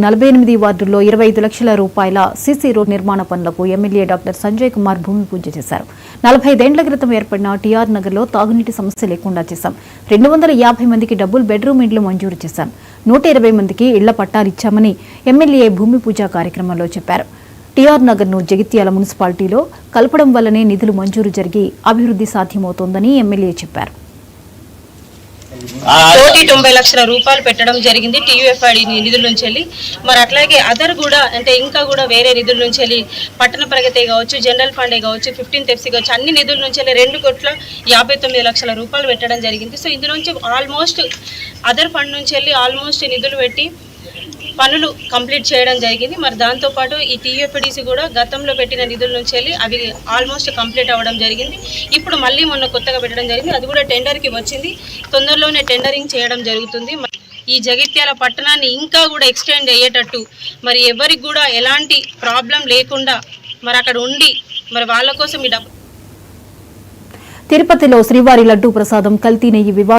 48 వార్డుల్లో 25 లక్షల రూపాయల సీసీ రోడ్ నిర్మాణ పనులకు ఎమ్మెల్యే డాక్టర్ సంజయ్ కుమార్ భూమి పూజ చేశారు. 45 ఏళ్ల క్రితం ఏర్పడిన టీఆర్ నగర్లో తాగునీటి సమస్య లేకుండా చేశాం. 250 మందికి డబుల్ బెడ్రూమ్ ఇండ్లు మంజూరు చేశాం. 120 మందికి ఇళ్ల పట్టాలిచ్చామని ఎమ్మెల్యే భూమి పూజ కార్యక్రమంలో చెప్పారు. టీఆర్ నగర్ను జగిత్యాల మున్సిపాలిటీలో కలపడం వల్లనే నిధులు మంజూరు జరిగి అభివృద్ధి సాధ్యమవుతోందని ఎమ్మెల్యే చెప్పారు. 90 లక్షల రూపాయలు పెట్టడం జరిగింది టీయూఎఫ్ఐడి నిధుల నుంచి వెళ్ళి. మరి అట్లాగే అదర్ కూడా అంటే ఇంకా కూడా వేరే నిధుల నుంచి వెళ్ళి పట్టణ ప్రగతి కావచ్చు, జనరల్ ఫండ్ కావచ్చు, 15th FC కావచ్చు, అన్ని నిధుల నుంచి వెళ్ళి 2,59 లక్షల రూపాయలు పెట్టడం జరిగింది. సో ఇందు నుంచి ఆల్మోస్ట్ అదర్ ఫండ్ నుంచి వెళ్ళి ఆల్మోస్ట్ నిధులు పెట్టి పనులు కంప్లీట్ చేయడం జరిగింది. మరి దాంతోపాటు ఈ టీయూఎఫ్డిసి కూడా గతంలో పెట్టిన నిధుల నుంచి వెళ్ళి అవి ఆల్మోస్ట్ కంప్లీట్ అవ్వడం జరిగింది. ఇప్పుడు మళ్ళీ మొన్న కొత్తగా పెట్టడం జరిగింది. అది కూడా టెండర్కి వచ్చింది. తొందరలోనే టెండరింగ్ చేయడం జరుగుతుంది. ఈ జగిత్యాల పట్టణాన్ని ఇంకా కూడా ఎక్స్టెండ్ అయ్యేటట్టు మరి ఎవరికి కూడా ఎలాంటి ప్రాబ్లం లేకుండా మరి అక్కడ ఉండి మరి వాళ్ళ కోసం ఈ డబ్బు. తిరుపతిలో శ్రీవారి లడ్డూ ప్రసాదం కల్తీ నెయ్యి